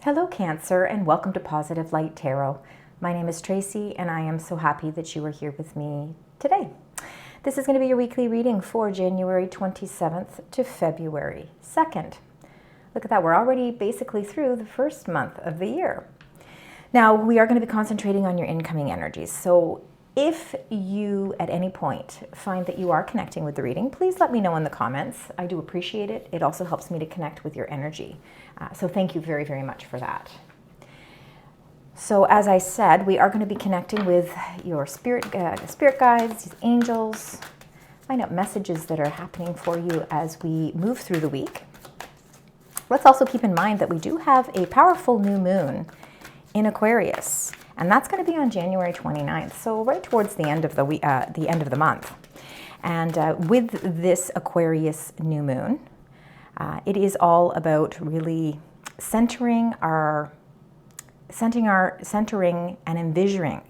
Hello Cancer, and welcome to Positive Light Tarot. My name is Tracy and I am so happy that you are here with me today. This is going to be your weekly reading for January 27th to February 2nd. Look at that, we're already basically through the first month of the year. Now we are going to be concentrating on your incoming energies. So if you at any point find that you are connecting with the reading, please let me know in the comments. I do appreciate it. It also helps me to connect with your energy. So thank you very, very much for that. So as I said, we are going to be connecting with your spirit guides, these angels, find out messages that are happening for you as we move through the week. Let's also keep in mind that we do have a powerful new moon in Aquarius. And that's going to be on January 29th, so right towards the end of the month. And with this Aquarius new moon, it is all about really centering and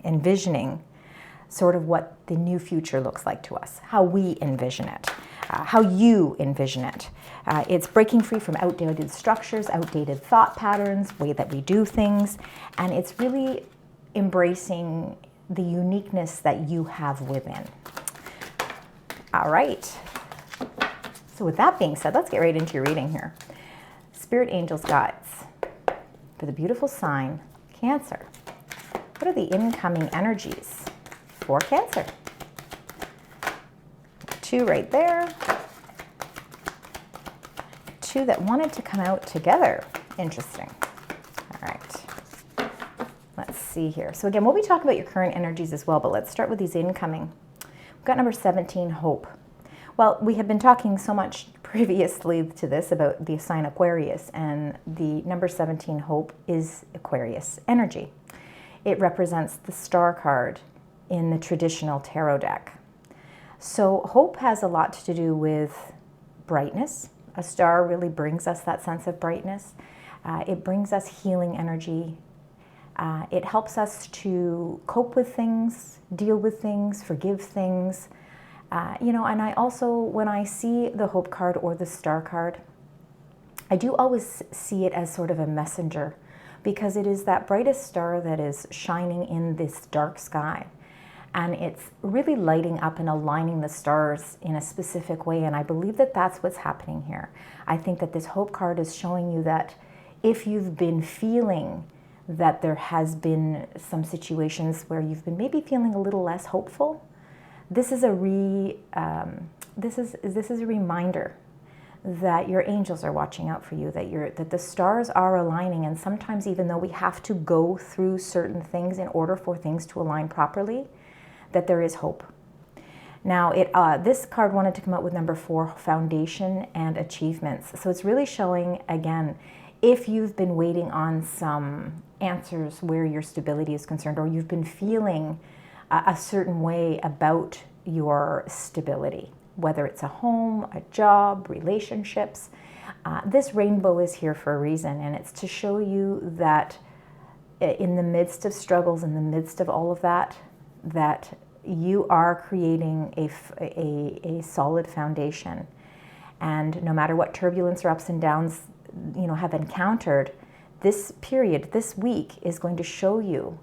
envisioning sort of what the new future looks like to us, how we envision it, how you envision it. It's breaking free from outdated structures, outdated thought patterns, way that we do things, and it's really embracing the uniqueness that you have within. All right. So with that being said, let's get right into your reading here. Spirit angels guides for the beautiful sign, Cancer. What are the incoming energies for Cancer? 2 right there. 2 that wanted to come out together. Interesting. All right. Let's see here. So again, we'll be talking about your current energies as well, but let's start with these incoming. We've got number 17, Hope. Well, we have been talking so much previously to this about the sign Aquarius, and the number 17, Hope, is Aquarius energy. It represents the star card in the traditional tarot deck. So Hope has a lot to do with brightness. A star really brings us that sense of brightness. It brings us healing energy. It helps us to cope with things, deal with things, forgive things. And I also, when I see the Hope card or the Star card, I do always see it as sort of a messenger, because it is that brightest star that is shining in this dark sky. And it's really lighting up and aligning the stars in a specific way. And I believe that that's what's happening here. I think that this Hope card is showing you that if you've been feeling that there has been some situations where you've been maybe feeling a little less hopeful, this is a reminder that your angels are watching out for you, that the stars are aligning. And sometimes, even though we have to go through certain things in order for things to align properly, that there is hope. Now, this card wanted to come out with number 4, foundation and achievements. So it's really showing, again, if you've been waiting on some answers where your stability is concerned, or you've been feeling a certain way about your stability, whether it's a home, a job, relationships, this rainbow is here for a reason, and it's to show you that in the midst of struggles, in the midst of all of that, that you are creating a solid foundation. And no matter what turbulence or ups and downs have encountered, this period, this week, is going to show you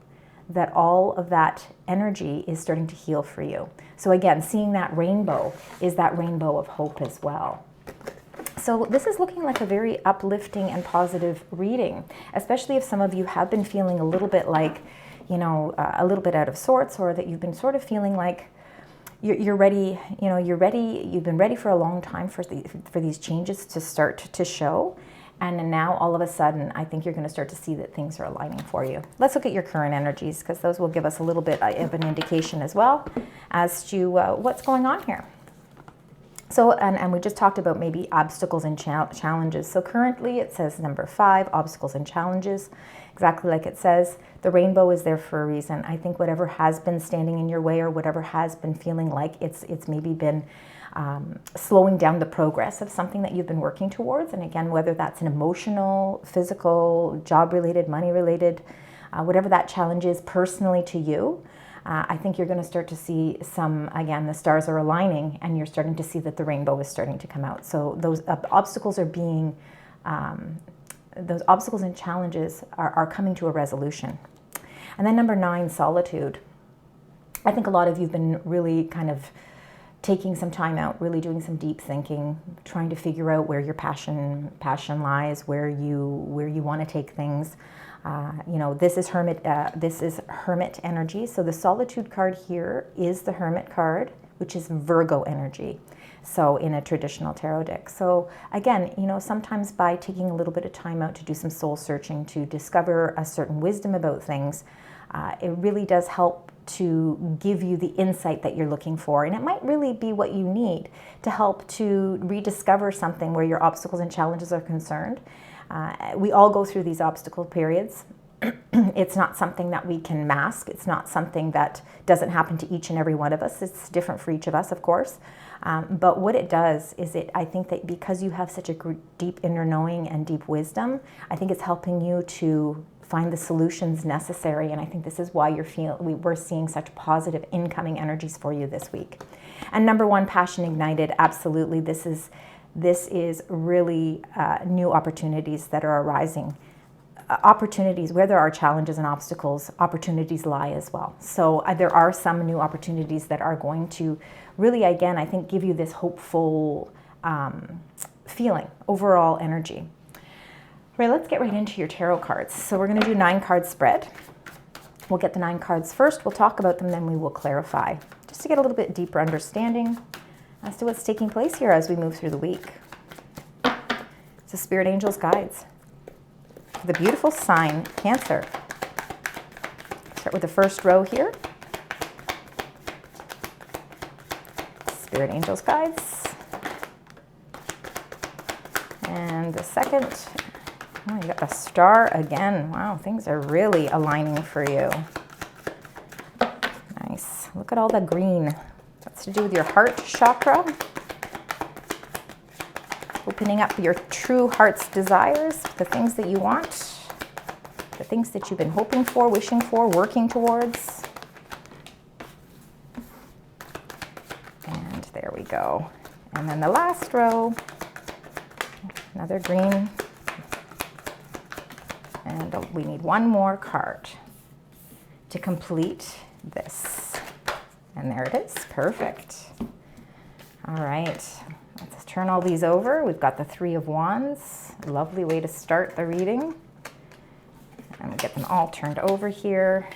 that all of that energy is starting to heal for you. So again, seeing that rainbow is that rainbow of hope as well. So this is looking like a very uplifting and positive reading, especially if some of you have been feeling a little bit like, a little bit out of sorts, or that you've been sort of feeling like you're ready, you've been ready for a long time for these changes to start to show. And now all of a sudden, I think you're going to start to see that things are aligning for you. Let's look at your current energies, because those will give us a little bit of an indication as well as to what's going on here. So, and we just talked about maybe obstacles and challenges. So currently it says number 5, obstacles and challenges, exactly like it says. The rainbow is there for a reason. I think whatever has been standing in your way, or whatever has been feeling like it's maybe been slowing down the progress of something that you've been working towards. And again, whether that's an emotional, physical, job-related, money-related, whatever that challenge is personally to you, I think you're going to start to see again, the stars are aligning, and you're starting to see that the rainbow is starting to come out. So those obstacles are being those obstacles and challenges are coming to a resolution. And then number 9, solitude. I think a lot of you've been really kind of taking some time out, really doing some deep thinking, trying to figure out where your passion lies, where you want to take things. This is hermit energy. So the solitude card here is the hermit card, which is Virgo energy. So in a traditional tarot deck. So again, sometimes by taking a little bit of time out to do some soul searching, to discover a certain wisdom about things, it really does help to give you the insight that you're looking for. And it might really be what you need to help to rediscover something where your obstacles and challenges are concerned. We all go through these obstacle periods. It's not something that we can mask. It's not something that doesn't happen to each and every one of us. It's different for each of us, of course. But what it does is I think that because you have such a deep inner knowing and deep wisdom, I think it's helping you to find the solutions necessary. And I think this is why we're seeing such positive incoming energies for you this week. And number 1, passion ignited. Absolutely. This is really new opportunities that are arising. Opportunities where there are challenges and obstacles, opportunities lie as well. So there are some new opportunities that are going to really, again, I think give you this hopeful feeling, overall energy. Right, let's get right into your tarot cards. So we're going to do 9 card spread. We'll get the 9 cards first. We'll talk about them, then we will clarify, just to get a little bit deeper understanding as to what's taking place here as we move through the week. So Spirit Angels Guides. The beautiful sign, Cancer. Start with the first row here. Spirit Angels Guides. And the second, oh, you got the star again. Wow, things are really aligning for you. Nice. Look at all the green. That's to do with your heart chakra. Opening up your true heart's desires, the things that you want, the things that you've been hoping for, wishing for, working towards. And there we go. And then the last row, another green. And we need 1 more card to complete this. And there it is. Perfect. All right. Let's turn all these over. We've got the 3 of Wands. Lovely way to start the reading. And we'll get them all turned over here.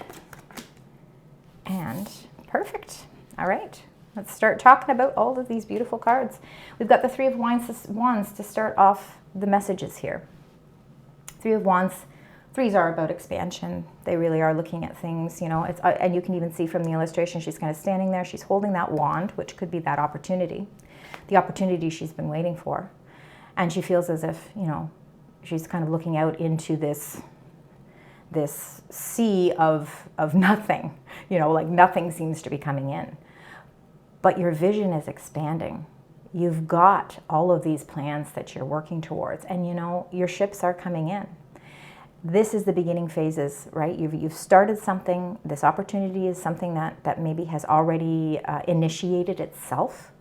And perfect. All right. Let's start talking about all of these beautiful cards. We've got the 3 of Wands to start off the messages here. 3 of Wands. 3s are about expansion. They really are looking at things, and you can even see from the illustration, she's kind of standing there. She's holding that wand, which could be that opportunity, the opportunity she's been waiting for. And she feels as if, she's kind of looking out into this sea of nothing, like nothing seems to be coming in. But your vision is expanding. You've got all of these plans that you're working towards, and your ships are coming in. This is the beginning phases, right? You've started something. This opportunity is something that maybe has already initiated itself.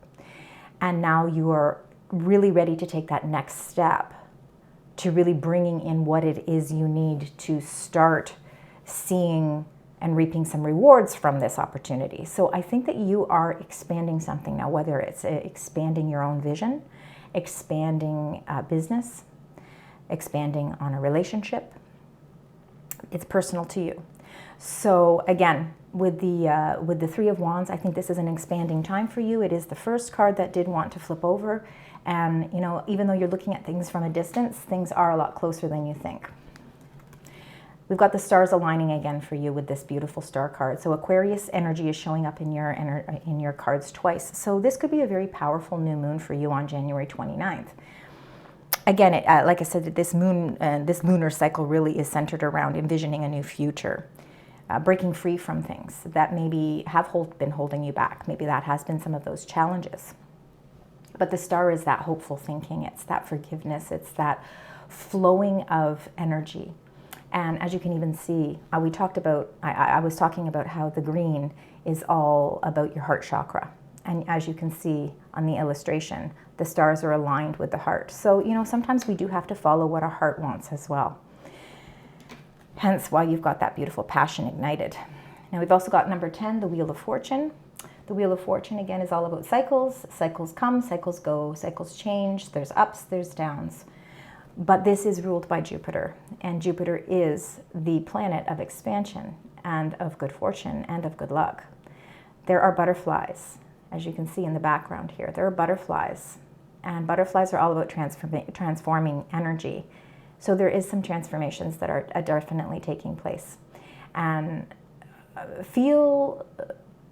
And now you are really ready to take that next step to really bringing in what it is you need to start seeing and reaping some rewards from this opportunity. So I think that you are expanding something now, whether it's expanding your own vision, expanding business, expanding on a relationship. It's personal to you. So again, with the 3 of Wands, I think this is an expanding time for you. It is the first card that did want to flip over. And, even though you're looking at things from a distance, things are a lot closer than you think. We've got the stars aligning again for you with this beautiful star card. So Aquarius energy is showing up in your cards twice. So this could be a very powerful new moon for you on January 29th. Again, like I said, this lunar cycle really is centered around envisioning a new future, breaking free from things that maybe have been holding you back. Maybe that has been some of those challenges. But the star is that hopeful thinking. It's that forgiveness. It's that flowing of energy. And as you can even see, I was talking about how the green is all about your heart chakra. And as you can see on the illustration, the stars are aligned with the heart. So, you know, sometimes we do have to follow what our heart wants as well. Hence why you've got that beautiful passion ignited. Now we've also got number 10, the Wheel of Fortune. The Wheel of Fortune, again, is all about cycles. Cycles come, cycles go, cycles change. There's ups, there's downs. But this is ruled by Jupiter. And Jupiter is the planet of expansion and of good fortune and of good luck. There are butterflies, as you can see in the background here. There are butterflies. And butterflies are all about transforming energy. So there is some transformations that are definitely taking place. And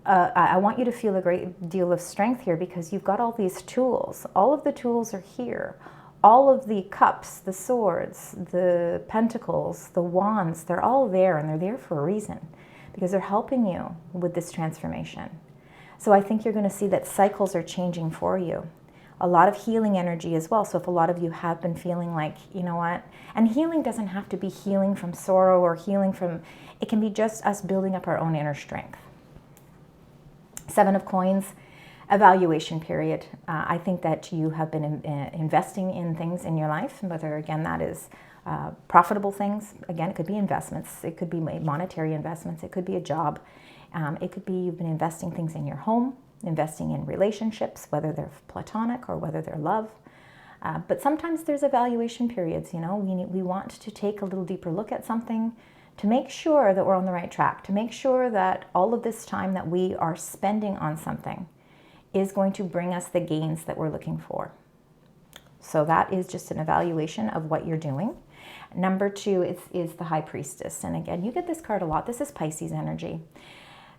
I want you to feel a great deal of strength here, because you've got all these tools. All of the tools are here. All of the cups, the swords, the pentacles, the wands, they're all there, and they're there for a reason, because they're helping you with this transformation. So I think you're going to see that cycles are changing for you. A lot of healing energy as well. So if a lot of you have been feeling like, you know what, and healing doesn't have to be healing from sorrow or healing from, it can be just us building up our own inner strength. 7 of Coins, evaluation period. I think that you have been investing in things in your life, whether, again, that is profitable things. Again, it could be investments. It could be monetary investments. It could be a job. It could be you've been investing things in your home, investing in relationships, whether they're platonic or whether they're love. But sometimes there's evaluation periods, you know. We want to take a little deeper look at something to make sure that we're on the right track, to make sure that all of this time that we are spending on something is going to bring us the gains that we're looking for. So that is just an evaluation of what you're doing. Number 2 is the High Priestess. And again, you get this card a lot. This is Pisces energy.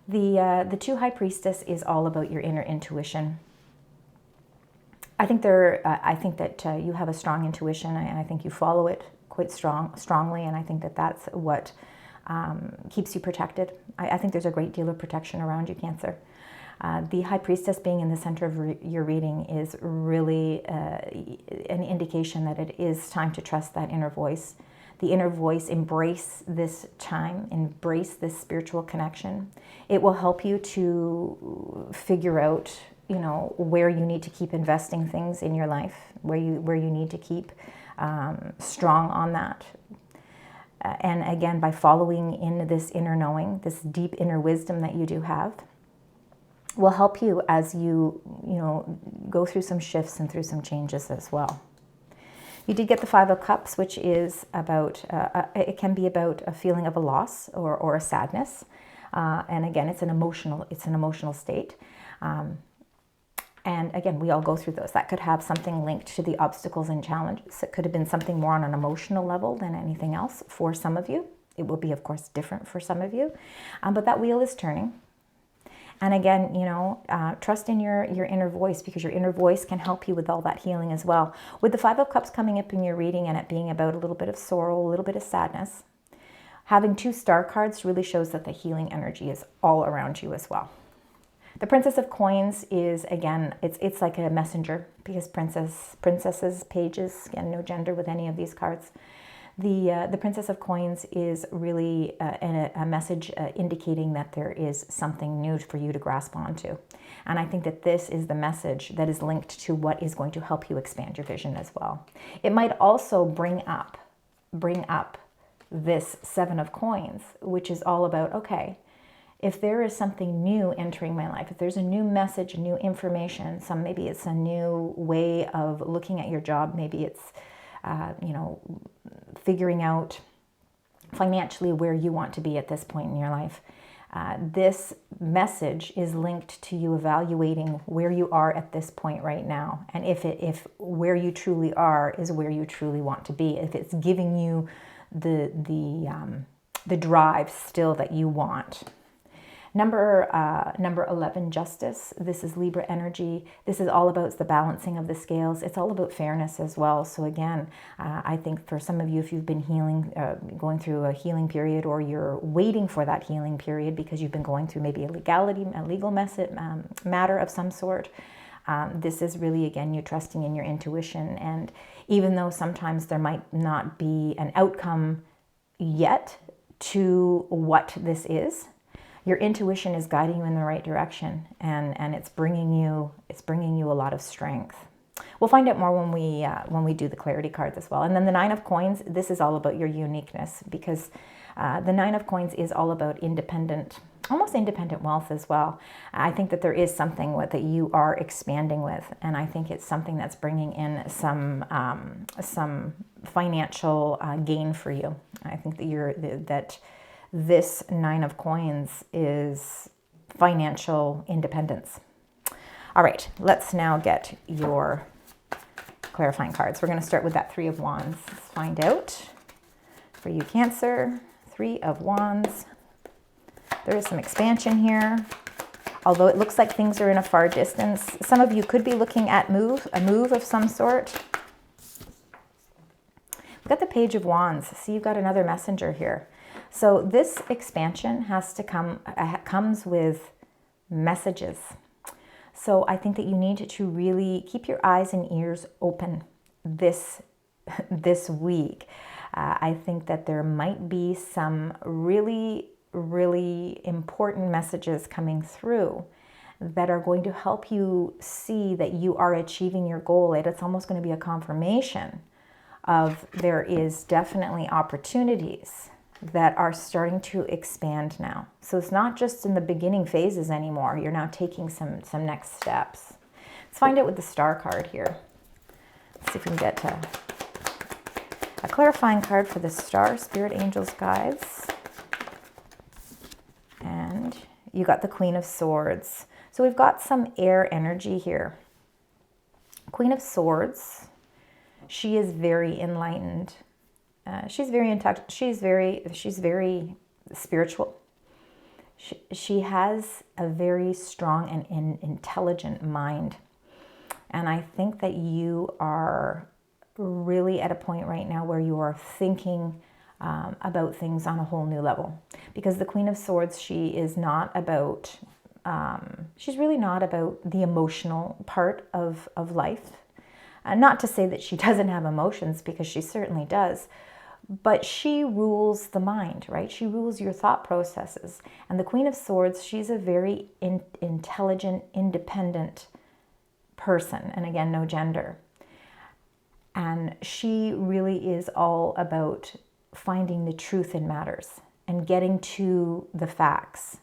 The 2 High Priestess is all about your inner intuition. I think that you have a strong intuition, and I think you follow it quite strongly, and I think that that's what keeps you protected. I think there's a great deal of protection around you, Cancer. The High Priestess being in the center of your reading is really an indication that it is time to trust that inner voice. The inner voice, embrace this time, embrace this spiritual connection. It will help you to figure out, you know, where you need to keep investing things in your life, where you need to keep strong on that. And again, by following in this inner knowing, this deep inner wisdom that you do have, will help you as you go through some shifts and through some changes as well. You did get the 5 of Cups, which is about, it can be about a feeling of a loss or a sadness. And again, it's an emotional state. And again, we all go through those. That could have something linked to the obstacles and challenges. It could have been something more on an emotional level than anything else for some of you. It will be, of course, different for some of you. But that wheel is turning. And again, trust in your inner voice, because your inner voice can help you with all that healing as well. With the 5 of Cups coming up in your reading and it being about a little bit of sorrow, a little bit of sadness, having 2 star cards really shows that the healing energy is all around you as well. The Princess of Coins is, again, it's like a messenger, because princesses, pages, again, no gender with any of these cards. The Princess of Coins is really a message indicating that there is something new for you to grasp onto. And I think that this is the message that is linked to what is going to help you expand your vision as well. It might also bring up this 7 of Coins, which is all about, okay, if there is something new entering my life, if there's a new message, new information, maybe it's a new way of looking at your job, maybe it's figuring out financially where you want to be at this point in your life. This message is linked to you evaluating where you are at this point right now, and if where you truly are is where you truly want to be, if it's giving you the drive still that you want. Number 11, Justice. This is Libra energy. This is all about the balancing of the scales. It's all about fairness as well. So again, I think for some of you, if you've been going through a healing period, or you're waiting for that healing period because you've been going through maybe a legal matter of some sort, this is really, again, you trusting in your intuition. And even though sometimes there might not be an outcome yet to what this is, your intuition is guiding you in the right direction, and it's bringing you a lot of strength. We'll find out more when we do the clarity cards as well. And then the Nine of Coins, this is all about your uniqueness, because the Nine of Coins is all about almost independent wealth as well. I think that there is something that you are expanding with, and I think it's something that's bringing in some financial gain for you. I think that this Nine of Coins is financial independence. All right, let's now get your clarifying cards. We're going to start with that Three of Wands. Let's find out for you, Cancer. Three of Wands. There is some expansion here. Although it looks like things are in a far distance, some of you could be looking at a move of some sort. We've got the Page of Wands. See, you've got another messenger here. So this expansion comes with messages. So I think that you need to really keep your eyes and ears open this week. I think that there might be some really, really important messages coming through that are going to help you see that you are achieving your goal. It's almost going to be a confirmation of there is definitely opportunities that are starting to expand now. So it's not just in the beginning phases anymore. You're now taking some next steps. Let's find out with the Star card here. Let's see if we can get to a clarifying card for the Star, Spirit, Angels, Guides. And you got the Queen of Swords. So we've got some air energy here. Queen of Swords, she is very enlightened. She's very in touch. She's very spiritual. She has a very strong and intelligent mind. And I think that you are really at a point right now where you are thinking about things on a whole new level. Because the Queen of Swords, she is not about, she's really not about the emotional part of life. Not to say that she doesn't have emotions, because she certainly does. But she rules the mind, right? She rules your thought processes. And the Queen of Swords, she's a very intelligent, independent person. And again, no gender. And she really is all about finding the truth in matters and getting to the facts.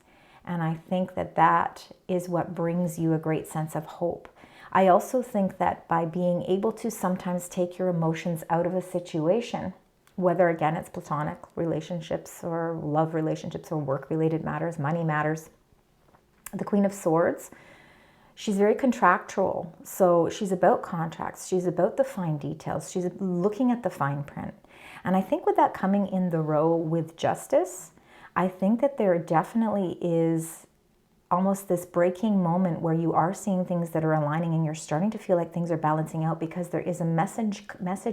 And I think that that is what brings you a great sense of hope. I also think that by being able to sometimes take your emotions out of a situation, whether, again, it's platonic relationships or love relationships or work-related matters, money matters. The Queen of Swords, she's very contractual. So she's about contracts. She's about the fine details. She's looking at the fine print. And I think with that coming in the row with justice, I think that there definitely is almost this breaking moment where you are seeing things that are aligning and you're starting to feel like things are balancing out, because there is a message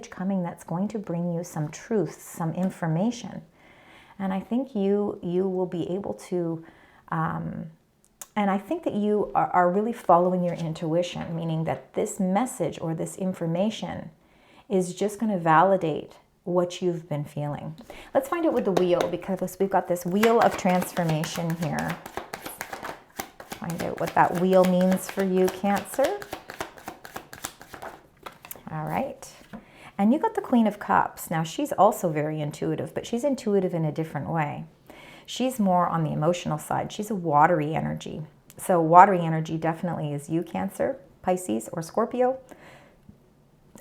coming that's going to bring you some truth, some information. And I think you will be able to, and I think that you are really following your intuition, meaning that this message or this information is just going to validate what you've been feeling. Let's find out with the wheel, because we've got this wheel of transformation here. Find out what that wheel means for you, Cancer. All right. And you got the Queen of Cups. Now, she's also very intuitive, but she's intuitive in a different way. She's more on the emotional side. She's a watery energy. So watery energy definitely is you, Cancer, Pisces, or Scorpio.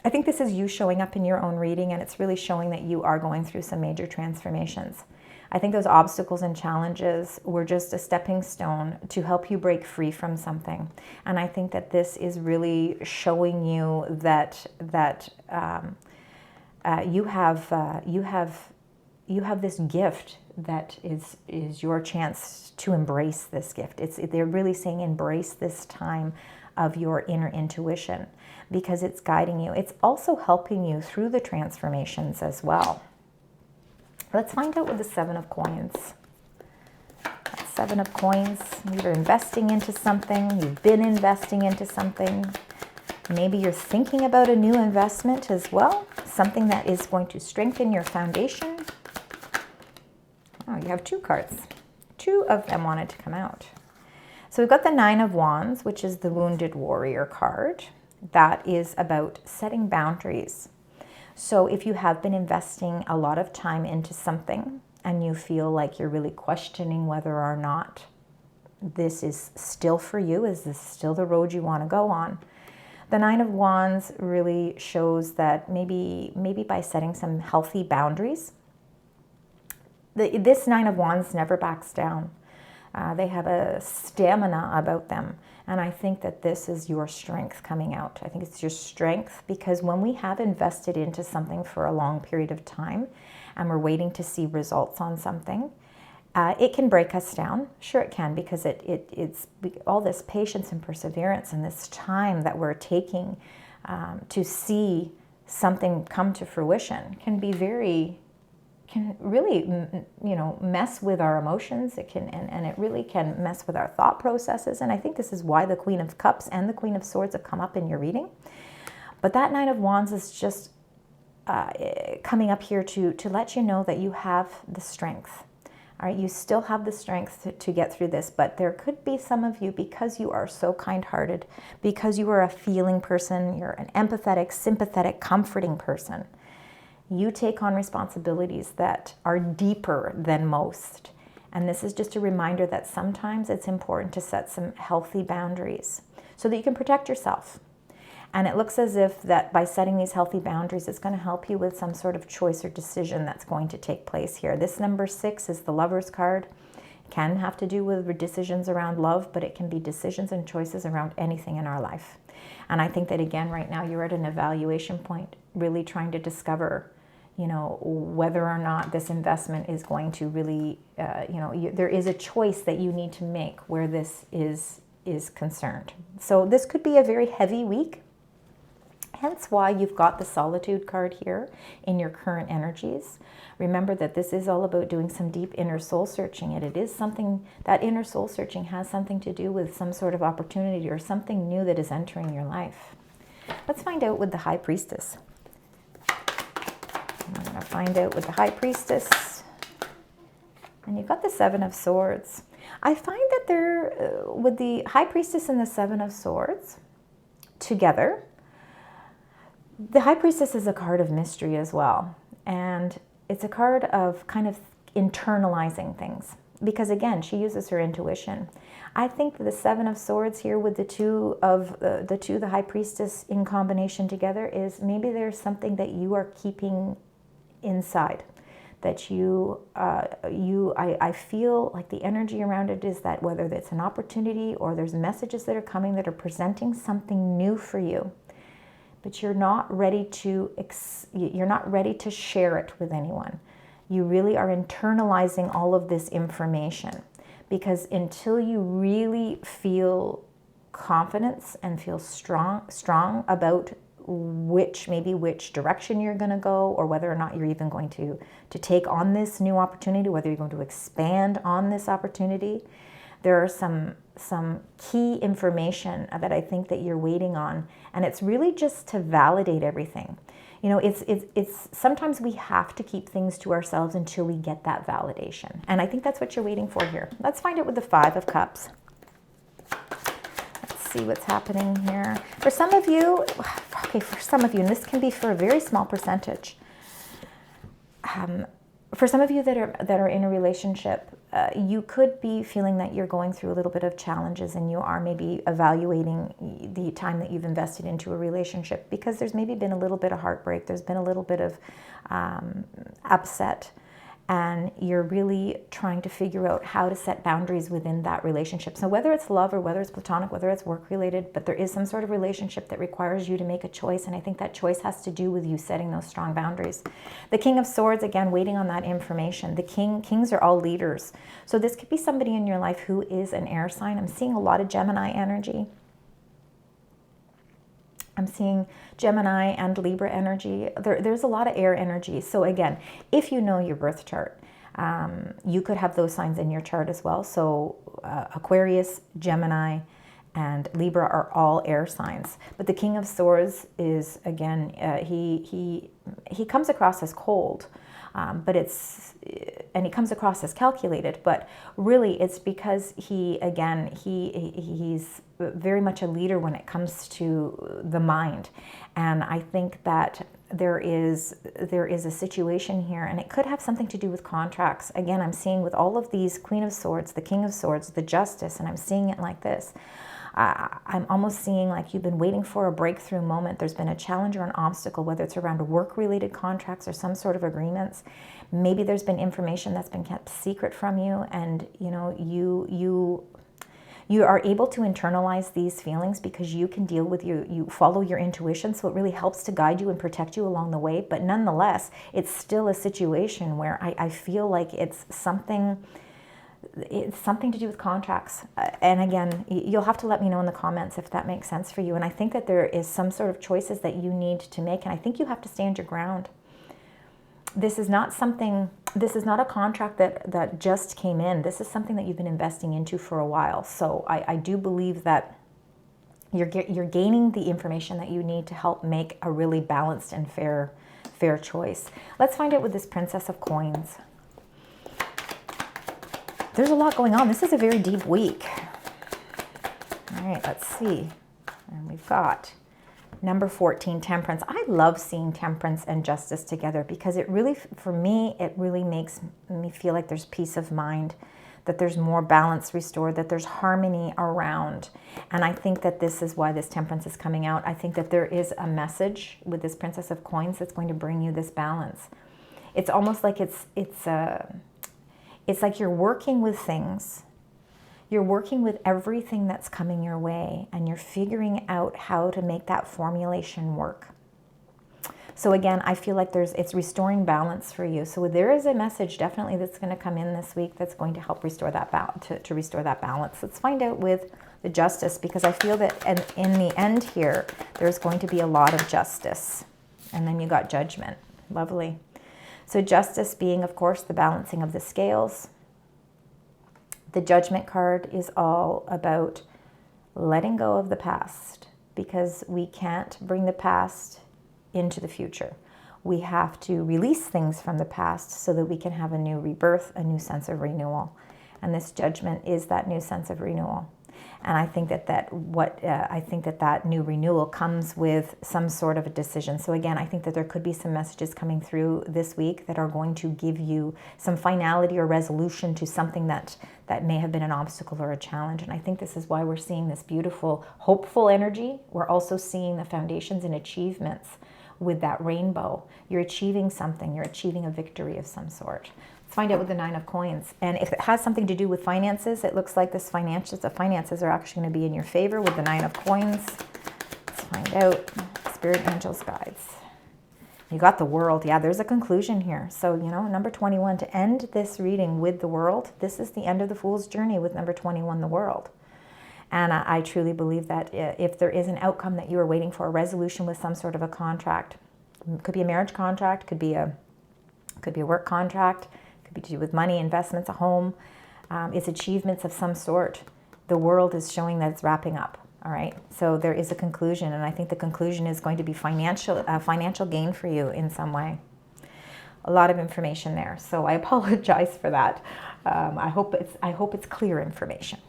I think this is you showing up in your own reading, and it's really showing that you are going through some major transformations. I think those obstacles and challenges were just a stepping stone to help you break free from something. And I think that this is really showing you that you have this gift that is your chance to embrace this gift. They're really saying embrace this time of your inner intuition, because it's guiding you. It's also helping you through the transformations as well. Let's find out with the Seven of Coins. That Seven of Coins, you're investing into something, you've been investing into something. Maybe you're thinking about a new investment as well, something that is going to strengthen your foundation. Oh, you have two cards 2 of them wanted to come out. So we've got the 9 of Wands, which is the Wounded Warrior card. That is about setting boundaries. So if you have been investing a lot of time into something and you feel like you're really questioning whether or not this is still for you, is this still the road you want to go on? The 9 of Wands really shows that maybe by setting some healthy boundaries, this 9 of Wands never backs down. They have a stamina about them. And I think that this is your strength coming out. I think it's your strength, because when we have invested into something for a long period of time and we're waiting to see results on something, it can break us down. Sure it can, because it's all this patience and perseverance and this time that we're taking to see something come to fruition can really, mess with our emotions. It can, and it really can mess with our thought processes. And I think this is why the Queen of Cups and the Queen of Swords have come up in your reading. But that 9 of Wands is just coming up here to let you know that you have the strength. All right, you still have the strength to get through this, but there could be some of you, because you are so kind-hearted, because you are a feeling person, you're an empathetic, sympathetic, comforting person. You take on responsibilities that are deeper than most. And this is just a reminder that sometimes it's important to set some healthy boundaries so that you can protect yourself. And it looks as if that by setting these healthy boundaries, it's going to help you with some sort of choice or decision that's going to take place here. This number 6 is the Lover's card. It can have to do with decisions around love, but it can be decisions and choices around anything in our life. And I think that, again, right now you're at an evaluation point, really trying to discover whether or not this investment is going to really, there is a choice that you need to make where this is concerned. So this could be a very heavy week, hence why you've got the Solitude card here in your current energies. Remember that this is all about doing some deep inner soul searching, and it is something, that inner soul searching has something to do with some sort of opportunity or something new that is entering your life. Let's find out with the High Priestess. I'm going to find out with the High Priestess. And you've got the 7 of Swords. I find that with the High Priestess and the 7 of Swords together, the High Priestess is a card of mystery as well. And it's a card of kind of internalizing things. Because again, she uses her intuition. I think the 7 of Swords here with the 2 of the High Priestess in combination together is maybe there's something that you are keeping inside, that I feel like the energy around it is that whether it's an opportunity or there's messages that are coming that are presenting something new for you, but you're not ready to share it with anyone. You really are internalizing all of this information, because until you really feel confidence and feel strong about which direction you're going to go, or whether or not you're even going to take on this new opportunity, whether you're going to expand on this opportunity, there are some key information that I think that you're waiting on, and it's really just to validate everything. It's sometimes we have to keep things to ourselves until we get that validation, and I think that's what you're waiting for here. Let's find it with the 5 of Cups. See what's happening here. For some of you, and this can be for a very small percentage. For some of you that are in a relationship, you could be feeling that you're going through a little bit of challenges, and you are maybe evaluating the time that you've invested into a relationship, because there's maybe been a little bit of heartbreak, there's been a little bit of upset, and you're really trying to figure out how to set boundaries within that relationship. So whether it's love or whether it's platonic, whether it's work related, but there is some sort of relationship that requires you to make a choice, and I think that choice has to do with you setting those strong boundaries. The King of Swords, again, waiting on that information. The kings are all leaders. So this could be somebody in your life who is an air sign. I'm seeing a lot of Gemini energy. I'm seeing Gemini and Libra energy. There's a lot of air energy. So again, if you know your birth chart, you could have those signs in your chart as well. So Aquarius, Gemini, and Libra are all air signs. But the King of Swords is, again, he comes across as cold. but and he comes across as calculated, but really it's because he's very much a leader when it comes to the mind. And I think that there is a situation here, and it could have something to do with contracts. Again, I'm seeing with all of these Queen of Swords, the King of Swords, the Justice, and I'm seeing it like this. I'm almost seeing like you've been waiting for a breakthrough moment. There's been a challenge or an obstacle, whether it's around work-related contracts or some sort of agreements. Maybe there's been information that's been kept secret from you, and you are able to internalize these feelings because you can deal with you follow your intuition, so it really helps to guide you and protect you along the way. But nonetheless, it's still a situation where I feel like it's something to do with contracts. And again, you'll have to let me know in the comments if that makes sense for you. And I think that there is some sort of choices that you need to make, and I think you have to stand your ground. This is not a contract that just came in. This is something that you've been investing into for a while. So I do believe that you're gaining the information that you need to help make a really balanced and fair choice. Let's find out with this Princess of Coins. There's a lot going on. This is a very deep week. All right, let's see. And we've got number 14, Temperance. I love seeing Temperance and Justice together because it really, for me, it really makes me feel like there's peace of mind, that there's more balance restored, that there's harmony around. And I think that this is why this Temperance is coming out. I think that there is a message with this Princess of Coins that's going to bring you this balance. It's almost like it's like you're working with things. You're working with everything that's coming your way, and you're figuring out how to make that formulation work. So again, I feel like it's restoring balance for you. So there is a message definitely that's going to come in this week that's going to help restore that to restore that balance. Let's find out with the Justice, because I feel that in the end here, there's going to be a lot of justice. And then you got Judgment. Lovely. So Justice being, of course, the balancing of the scales. The Judgment card is all about letting go of the past, because we can't bring the past into the future. We have to release things from the past so that we can have a new rebirth, a new sense of renewal. And this Judgment is that new sense of renewal. And I think that new renewal comes with some sort of a decision. So again, I think that there could be some messages coming through this week that are going to give you some finality or resolution to something that may have been an obstacle or a challenge. And I think this is why we're seeing this beautiful, hopeful energy. We're also seeing the foundations and achievements with that rainbow. You're achieving something. You're achieving a victory of some sort. Let's find out with the Nine of Coins. And if it has something to do with finances, it looks like the finances are actually going to be in your favor with the Nine of Coins. Let's find out. Spirit, Angels, Guides. You got the World. Yeah, there's a conclusion here. So, number 21, to end this reading with the World, this is the end of the Fool's journey with number 21, the World. And I truly believe that if there is an outcome that you are waiting for, a resolution with some sort of a contract, could be a marriage contract, could be a work contract, could be to do with money, investments, a home, it's achievements of some sort. The World is showing that it's wrapping up. All right, so there is a conclusion, and I think the conclusion is going to be financial gain for you in some way. A lot of information there, so I apologize for that. I hope it's clear information.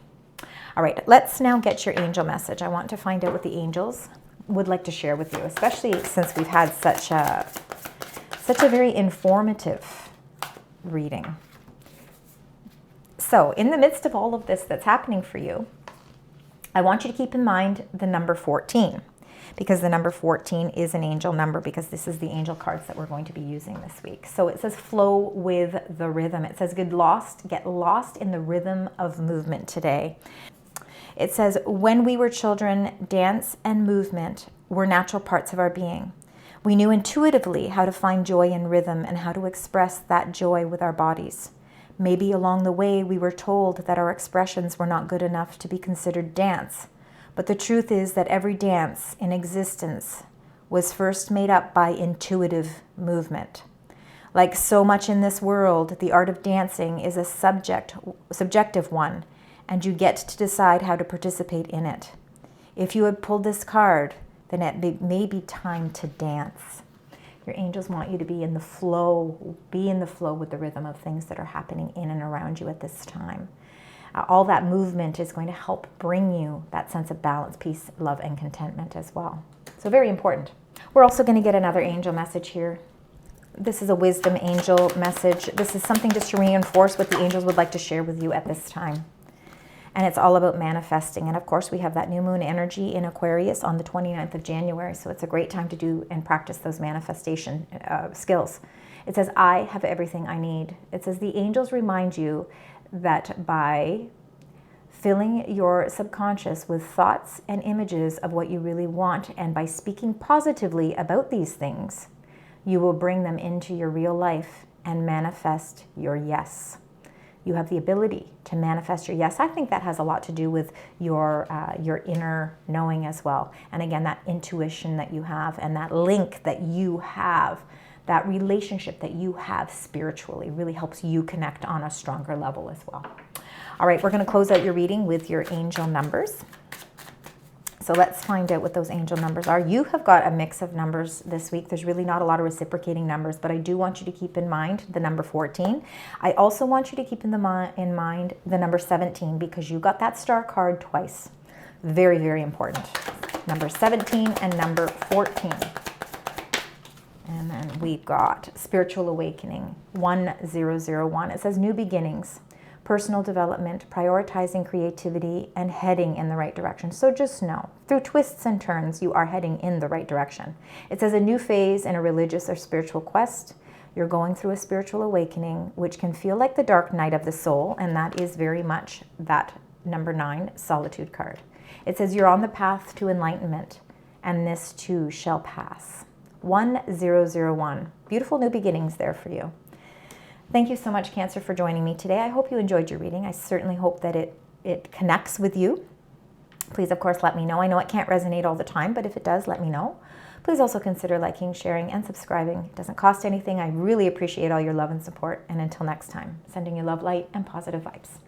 All right, let's now get your angel message. I want to find out what the angels would like to share with you, especially since we've had such a very informative reading. So in the midst of all of this that's happening for you, I want you to keep in mind the number 14, because the number 14 is an angel number, because this is the angel cards that we're going to be using this week. So it says flow with the rhythm. It says get lost in the rhythm of movement today. It says, when we were children, dance and movement were natural parts of our being. We knew intuitively how to find joy in rhythm and how to express that joy with our bodies. Maybe along the way we were told that our expressions were not good enough to be considered dance, but the truth is that every dance in existence was first made up by intuitive movement. Like so much in this world, the art of dancing is a subjective one, and you get to decide how to participate in it. If you had pulled this card, then it may be time to dance. Your angels want you to be in the flow with the rhythm of things that are happening in and around you at this time. All that movement is going to help bring you that sense of balance, peace, love, and contentment as well. So very important. We're also going to get another angel message here. This is a wisdom angel message. This is something just to reinforce what the angels would like to share with you at this time. And it's all about manifesting. And of course, we have that new moon energy in Aquarius on the 29th of January. So it's a great time to do and practice those manifestation skills. It says, I have everything I need. It says the angels remind you that by filling your subconscious with thoughts and images of what you really want, and by speaking positively about these things, you will bring them into your real life and manifest your yes. You have the ability to manifest your yes. I think that has a lot to do with your inner knowing as well. And again, that intuition that you have and that link that you have, that relationship that you have spiritually really helps you connect on a stronger level as well. All right, we're going to close out your reading with your angel numbers. So let's find out what those angel numbers are. You have got a mix of numbers this week. There's really not a lot of reciprocating numbers, but I do want you to keep in mind the number 14. I also want you to keep in mind the number 17 because you got that star card twice. Very, very important. Number 17 and number 14. And then we've got Spiritual Awakening, 1001. It says new beginnings, personal development, prioritizing creativity, and heading in the right direction. So just know, through twists and turns, you are heading in the right direction. It says a new phase in a religious or spiritual quest. You're going through a spiritual awakening, which can feel like the dark night of the soul, and that is very much that number 9 solitude card. It says you're on the path to enlightenment, and this too shall pass. 1001. Beautiful new beginnings there for you. Thank you so much, Cancer, for joining me today. I hope you enjoyed your reading. I certainly hope that it connects with you. Please, of course, let me know. I know it can't resonate all the time, but if it does, let me know. Please also consider liking, sharing, and subscribing. It doesn't cost anything. I really appreciate all your love and support. And until next time, sending you love, light, and positive vibes.